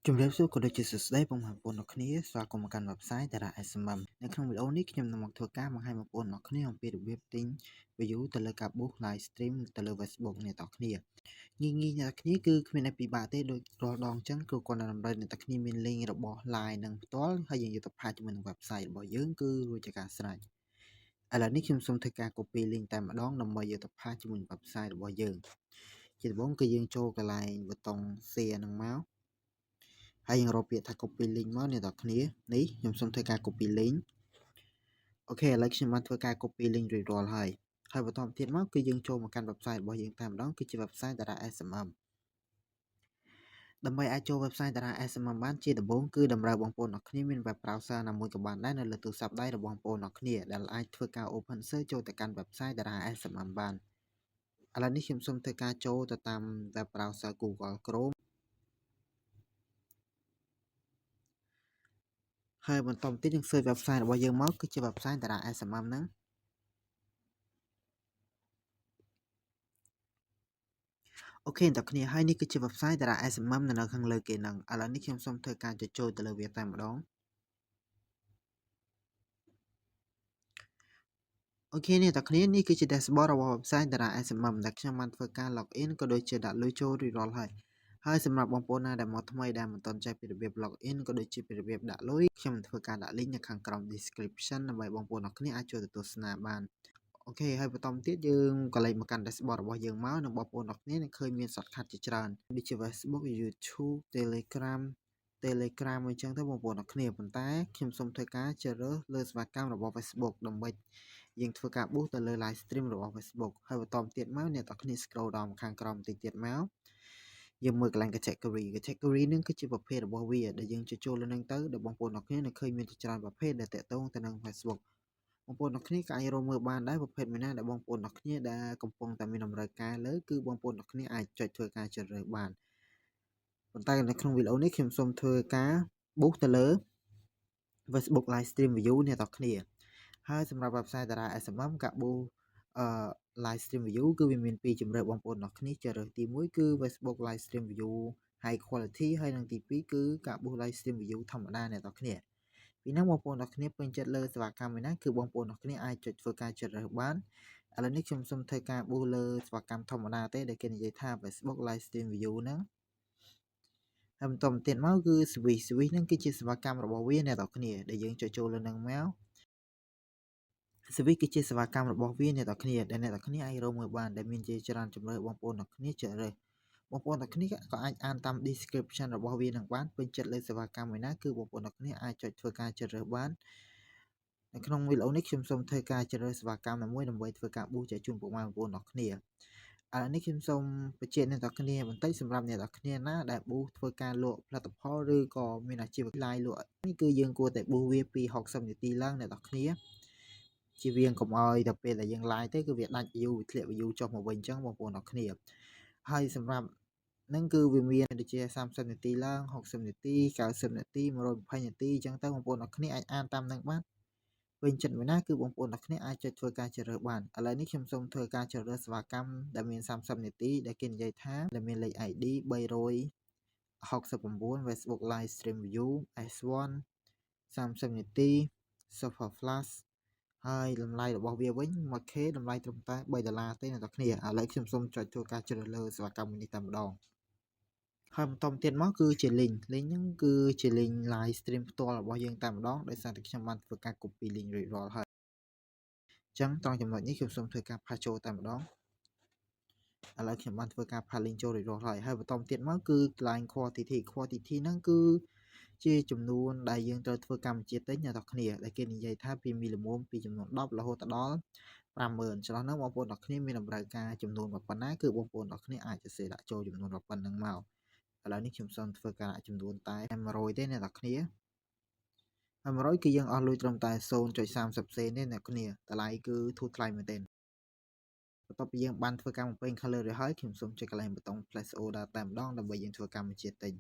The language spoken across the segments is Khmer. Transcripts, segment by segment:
ជំរាបសួរក៏ដូចជាសួស្តីបងប្អូនអរគ្នាស្វាគមន៍មកកាន់ website Dara SMM នៅក្នុងវីដេអូនេះខ្ញុំនឹងមកធ្វើការបង្ហាញបងប្អូនអរគ្នាអំពីរបៀបទិញ view ទៅលើការ boost live stream ទៅលើ Facebook អ្នកនរគ្នាងាយអ្នកនរគ្នាគឺគ្មានអីពិបាកទេដូចរាល់ដងអញ្ចឹងគឺគាត់នឹងតម្រូវអ្នកនរគ្នាមាន link របស់ Line នឹងផ្ទាល់ហើយយើងយកទៅផាសជាមួយនឹង website របស់យើងគឺរួចជាការស្រេចឥឡូវនេះខ្ញុំសូមធ្វើការ copy link តែម្ដងដើម្បីយកទៅផាសជាមួយនឹង website របស់យើងជាដំបូងគឺយើងចូលកន្លែងប៊ូតុង share នឹងមកហើយយើងរកពាក្យថា copy link មកអ្នកនរគ្នានេះខ្ញុំសូមធ្វើការ copy link អូខេឥឡូវខ្ញុំបានធ្វើការ copy link រួចរាល់ហើយបន្តទៀតមកគឺយើងចូលមកកាន់ website របស់យើងតែម្ដងគឺជា website Dara SMM ដើម្បីអាចចូល website Dara SMM បានជាដំបូងគឺតម្រូវបងប្អូនអរគ្នាមាន web browser ណាមួយក៏បានដែរនៅលើទូរស័ព្ទដៃរបស់បងប្អូនអរគ្នាដែលអាចធ្វើការ open search ចូលទៅកាន់ website Dara SMM បានឥឡូវនេះខ្ញុំសូមធ្វើការចូលទៅតាម web browser Google Chrome ហើយបន្តទៀតយើង search website របស់យើងមកគឺជា website Dara SMM ហ្នឹងអូខេអ្នកគ្នាហើយនេះគឺជា website Dara SMM នៅខាងលើគេហ្នឹងឥឡូវនេះខ្ញុំសូមធ្វើការចូលទៅលើវាតែម្ដងអូខេអ្នកគ្នានេះគឺជា dashboard របស់ website Dara SMM ដែលខ្ញុំបានធ្វើការ login ក៏ដូចជាដាក់លុយចូលរួចរាល់ហើយសម្រាប់បងប្អូនណាដែលមកថ្មីដែលមិនទាន់ចេះពីរបៀប login ក៏ដូចជាពីរបៀបដាក់លុយខ្ញុំនឹងធ្វើការដាក់ link នៅខាងក្រោម description ដើម្បីបងប្អូនអរគ្នាអាចចូលទៅទស្សនាបានអូខេហើយបន្តទៀតយើងក៏លេខមកកាន់ dashboard របស់យើងមកនិងបងប្អូនអរគ្នានឹងឃើញមាន shortcut ជាច្រើនដូចជា Facebook YouTube Telegram អញ្ចឹងទៅបងប្អូនអរគ្នាប៉ុន្តែខ្ញុំសូមធ្វើការជ្រើសរើសលើសេវាកម្មរបស់ Facebook ដើម្បីយើងធ្វើការ boost ទៅលើ live stream របស់ Facebook ហើយបន្តទៀតមកអ្នកនរគ្នា scroll ដល់ខាងក្រោមបន្តិចទៀតមកយើងមើលកន្លែង category នឹងគឺជាប្រភេទរបស់វាដែលយើងចូលលើនឹងទៅដែលបងប្អូនអរគ្នានឹងឃើញមានច្រើនប្រភេទដែលតាក់ទងទៅនឹង Facebook បងប្អូនអរគ្នាក៏អាចរកមើលបានដែរប្រភេទមួយណាដែលបងប្អូនអរគ្នាដែលកំពុងតែមានតម្រូវការលើគឺបងប្អូនអរគ្នាអាចចុចធ្វើការជ្រើសរើសបានប៉ុន្តែនៅក្នុងវីដេអូនេះខ្ញុំសូមធ្វើការ boost ទៅលើ Facebook live stream view អ្នកនរគ្នាហើយសម្រាប់ website Dara SMM កាបូ live stream view គឺវាមានពីរជម្រើសបងប្អូនអរគ្នាជ្រើសរើសទី1គឺ Facebook live stream view high quality ហើយនិងទី2គឺកាបូ live stream view ធម្មតាអ្នកនរគ្នាពីហ្នឹងបងប្អូនអរគ្នាពេញចិត្តលើសេវាកម្មមួយណាគឺបងប្អូនអរគ្នាអាចចុចធ្វើការជ្រើសរើសបានឥឡូវនេះខ្ញុំសូមធ្វើការប៊ូលើសេវាកម្មធម្មតាទេដែលគេនិយាយថា Facebook live stream view ហ្នឹងហើយបន្តទៀតមកគឺ Swish ហ្នឹងគឺជាសេវាកម្មរបស់វាអ្នកនរគ្នាដែលយើងចុចចូលលើហ្នឹងមក Swish គឺជាសេវាកម្មរបស់វាអ្នកនរគ្នាដែលអ្នកនរគ្នាអាចរកមើលបានដែលមានជាច្រើនជម្រើសបងប្អូនអរគ្នាជ្រើសរើសបងប្អូនអរគ្នាក៏អាចអានតាម description របស់វានឹងបានពេញចិត្តលើសេវាកម្មមួយណាគឺបងប្អូនអរគ្នាអាចចុចធ្វើការជ្រើសរើសបាននៅក្នុងវីដេអូនេះខ្ញុំសូមធ្វើការជ្រើសរើសសេវាកម្មណាមួយដើម្បីធ្វើការប៊ូសជូនពុកម៉ែបងប្អូនអរគ្នាឥឡូវនេះខ្ញុំសូមបញ្ជាក់អ្នកនរគ្នាបន្តិចសម្រាប់អ្នកនរគ្នាណាដែលប៊ូសធ្វើការលក់ផលិតផលឬក៏មានអាជីវកម្ម live លក់នេះគឺយើងគួរតែប៊ូសវាពី60នាទីឡើងអ្នកនរគ្នាជៀសវាងកុំឲ្យដល់ពេលដែលយើង live ទៅគឺវាដាច់ view វាធ្លាក់ view ចុះមកវិញអញ្ចឹងបងប្អូនអរគ្នាហើយសម្រាប់ហ្នឹងគឺវាមានដូចជា30នាទីឡើង60នាទី90នាទី120នាទីអញ្ចឹងទៅបងប្អូនអរគ្នាអាចអានតាមនឹងបានពេញចិត្តមួយណាគឺបងប្អូនអរគ្នាអាចចុចធ្វើការជ្រើសរើសបានឥឡូវនេះខ្ញុំសូមធ្វើការជ្រើសរើសសេវាកម្មដែលមាន30នាទីដែលគេនិយាយថាដែលមានលេខ ID 369 Facebook Live Stream View S1 30នាទី Super Flash ហើយតម្លៃរបស់វាវិញ 1K តម្លៃត្រឹមតែ$3ទេអ្នកនរគ្នាឥឡូវខ្ញុំសូមចុចធ្វើការជ្រើសរើសសេវាកម្មនេះតែម្ដងហើយបន្តទៀតមកគឺជា link ហ្នឹងគឺជា link live stream ផ្ទាល់របស់យើងតែម្ដងដោយសារតែខ្ញុំបានធ្វើការ copy link រួចរាល់ហើយអញ្ចឹងត្រង់ចំណុចនេះខ្ញុំសូមធ្វើការផាសចូលតែម្ដងឥឡូវខ្ញុំបានធ្វើការផាស link ចូលរួចរាល់ហើយបន្តទៀតមកគឺ line quantity ហ្នឹងគឺជាចំនួនដែលយើងត្រូវធ្វើកម្មវិធីទិញអ្នកនរគ្នាដែលគេនិយាយថាពីមីលីមុំពីចំនួន10រហូតដល់50000ចន្លោះហ្នឹងបងប្អូនអរគ្នាមានតម្រូវការចំនួនប៉ុណ្ណាគឺបងប្អូនអរគ្នាអាចសរសេរដាក់ចូលចំនួនប៉ុណ្ណឹងមកឥឡូវនេះខ្ញុំសូមធ្វើការដាក់ចំនួនតែ100ទេអ្នកនរគ្នា100គឺយើងអស់លុយត្រឹមតែ 0.30 សេនទេអ្នកគ្នាតម្លៃគឺធូរថ្លៃមែនទែនបន្ទាប់ពីយើងបានធ្វើការបំពេញ color រួចហើយខ្ញុំសូមចុចកន្លែងប៊ូតុង place order តែម្ដងដើម្បីយើងធ្វើកម្មវិធីទិញ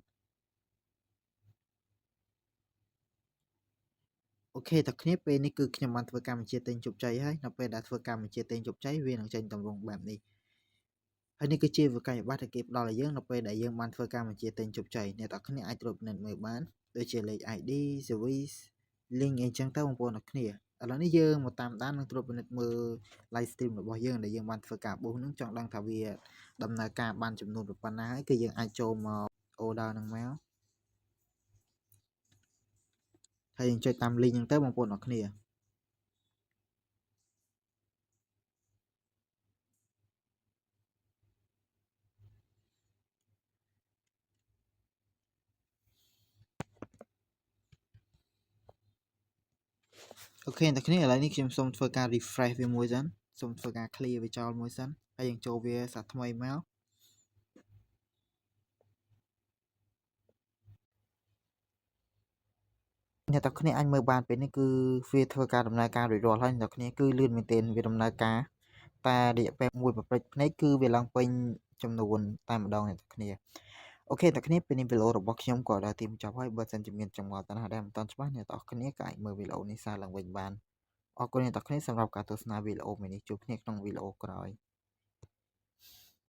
អូខេតើគ្នាពេលនេះគឺខ្ញុំបានធ្វើកម្មវិធីទិញជោគជ័យហើយនៅពេលដែលធ្វើកម្មវិធីទិញជោគជ័យវានឹងចេញទម្រង់បែបនេះ ហើយនេះគឺជាវិក័យប័ត្រដែលគេផ្ដល់ឲ្យយើងនៅពេលដែលយើងបានធ្វើការបញ្ជាទិញជោគជ័យអ្នកទាំងគ្នាអាចត្រួតពិនិត្យមើលបានដូចជាលេខ ID service link អីចឹងទៅបងប្អូនទាំងគ្នាឥឡូវនេះយើងមកតាមដាននិងត្រួតពិនិត្យមើល live stream របស់យើងដែលយើងបានធ្វើការបូសនឹងចង់ដឹងថាវាដំណើរការបានចំនួនប៉ុណ្ណាហើយគឺយើងអាចចូលមក order នឹងមកហើយយើងចុចតាម link ហ្នឹងទៅបងប្អូនទាំងគ្នាអូខេអ្នកគ្នាឥឡូវនេះខ្ញុំសូមធ្វើការ refresh វាមួយសិនសូមធ្វើការ clear វាចោលមួយសិនហើយយើងចូលវាសាថ្មីមកអ្នកទាំងគ្នាអាចមើលបានពេលនេះគឺវាធ្វើការដំណើរការរួចរាល់ហើយអ្នកទាំងគ្នាគឺលឿនមែនទែនវាដំណើរការតែរយៈពេលមួយប្រព្រឹត្តភ្នែកគឺវាឡើងពេញចំនួនតែម្ដងអ្នកទាំងគ្នាអូខេអ្នកគ្នាពេលនេះវីដេអូរបស់ខ្ញុំក៏ដល់ទីបញ្ចប់ហើយបើសិនជាមានចម្ងល់តើណាដែលមិនទាន់ច្បាស់អ្នកទាំងគ្នាក៏អាចមើលវីដេអូនេះសារឡើងវិញបានអរគុណអ្នកទាំងគ្នាសម្រាប់ការទស្សនាវីដេអូមួយនេះជួបគ្នាក្នុងវីដេអូក្រោយ